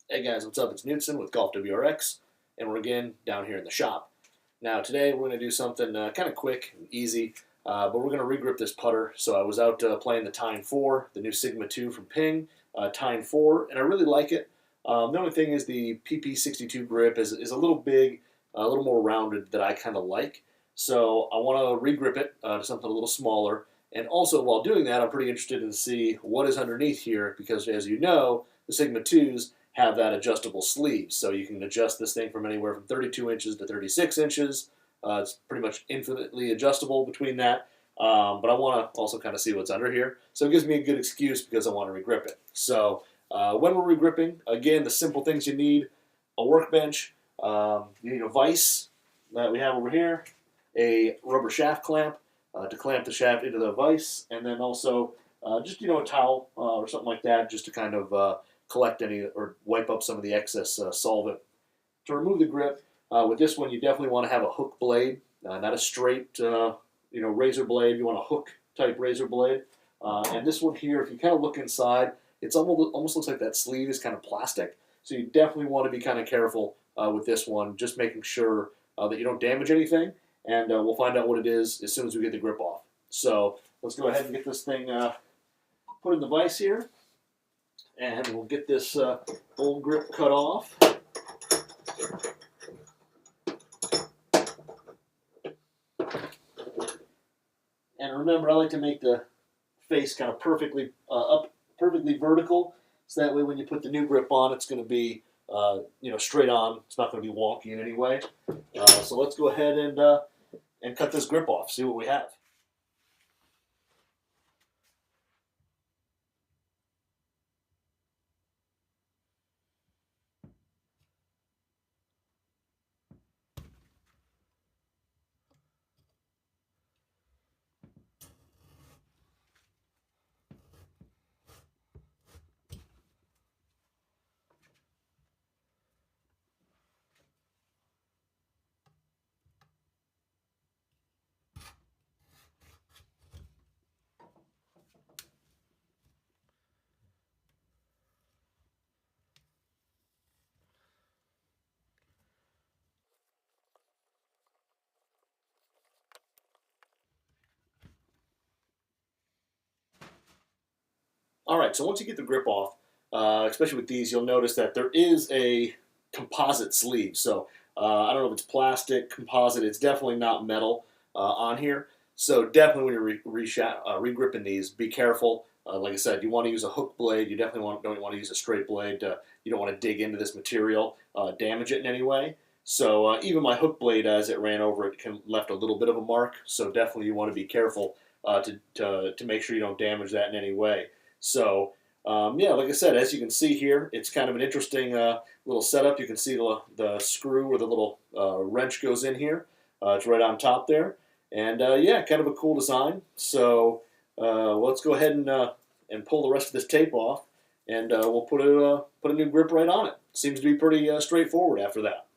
Hey guys, what's up? It's Knudsen with GolfWRX, and we're again down here in the shop. Now today we're going to do something kind of quick and easy, but we're going to regrip this putter. So I was out playing the Tine 4, the new Sigma 2 from Ping, Tine 4, and I really like it. The only thing is the PP62 grip is a little big, a little more rounded that I kind of like. So I want to regrip it to something a little smaller. And also while doing that, I'm pretty interested in see what is underneath here because as you know, the Sigma 2s have that adjustable sleeve. So you can adjust this thing from anywhere from 32 inches to 36 inches. It's pretty much infinitely adjustable between that. But I want to also kind of see what's under here. So it gives me a good excuse because I want to regrip it. So when we're regripping, again, the simple things you need: a workbench, you need a vise that we have over here, a rubber shaft clamp to clamp the shaft into the vise, and then also just a towel or something like that just to kind of collect any or wipe up some of the excess solvent. To remove the grip, with this one you definitely want to have a hook blade, not a straight razor blade. You want a hook type razor blade. And this one here, if you kind of look inside, it's almost looks like that sleeve is kind of plastic. So you definitely want to be kind of careful with this one, just making sure that you don't damage anything. And we'll find out what it is as soon as we get the grip off. So let's go ahead and get this thing put in the vise here. And we'll get this old grip cut off. And remember, I like to make the face kind of perfectly perfectly vertical, so that way when you put the new grip on, it's going to be straight on. It's not going to be wonky in any way. So let's go ahead and cut this grip off. See what we have. All right, so once you get the grip off, especially with these, you'll notice that there is a composite sleeve. So I don't know if it's plastic, composite. It's definitely not metal on here. So definitely when you're regripping these, be careful. Like I said, you want to use a hook blade. You definitely don't want to use a straight blade. You don't want to dig into this material, damage it in any way. So even my hook blade, as it ran over it, left a little bit of a mark. So definitely you want to be careful to make sure you don't damage that in any way. So, yeah, like I said, as you can see here, it's kind of an interesting little setup. You can see the screw where the little wrench goes in here. It's right on top there. And, yeah, kind of a cool design. So let's go ahead and pull the rest of this tape off, and we'll put a new grip right on it. Seems to be pretty straightforward after that.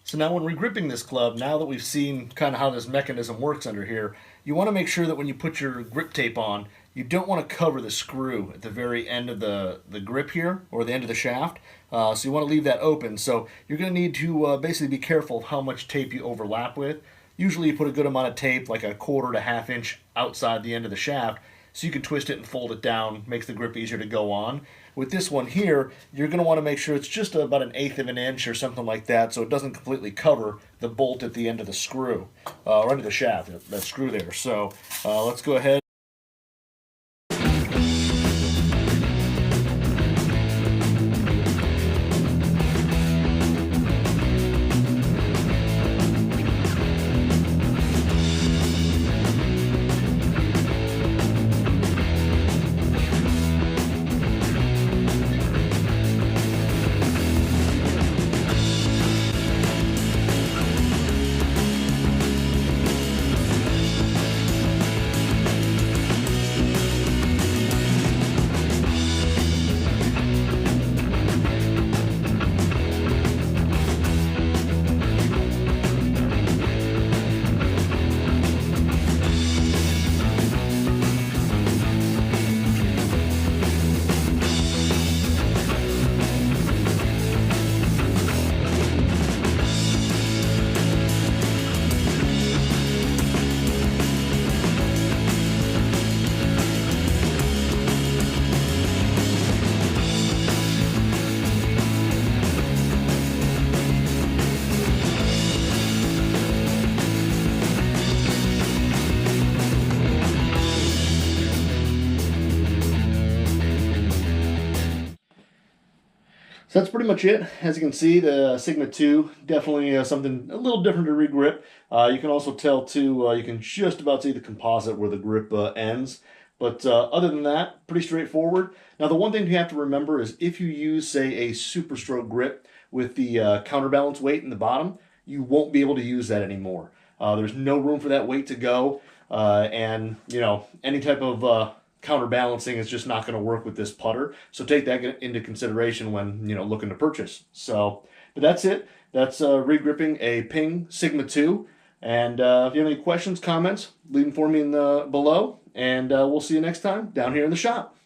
So now when regripping this club, now that we've seen kind of how this mechanism works under here, you want to make sure that when you put your grip tape on, you don't want to cover the screw at the very end of the grip here, or the end of the shaft. So you want to leave that open. So you're going to need to basically be careful of how much tape you overlap with. Usually you put a good amount of tape, like a quarter to half inch outside the end of the shaft, so you can twist it and fold it down, makes the grip easier to go on. With this one here, you're going to want to make sure it's just about 1/8 of an inch or something like that, so it doesn't completely cover the bolt at the end of the screw, or end of the shaft, that screw there. So let's go ahead. So that's pretty much it. As you can see, the Sigma 2, definitely something a little different to regrip. You can also tell too, you can just about see the composite where the grip ends. But other than that, pretty straightforward. Now the one thing you have to remember is if you use, say, a super stroke grip with the counterbalance weight in the bottom, you won't be able to use that anymore. There's no room for that weight to go, and any type of counterbalancing is just not going to work with this putter. So take that into consideration when looking to purchase. So, but that's it. That's regripping a Ping Sigma 2. And if you have any questions, comments, leave them for me below. And we'll see you next time down here in the shop.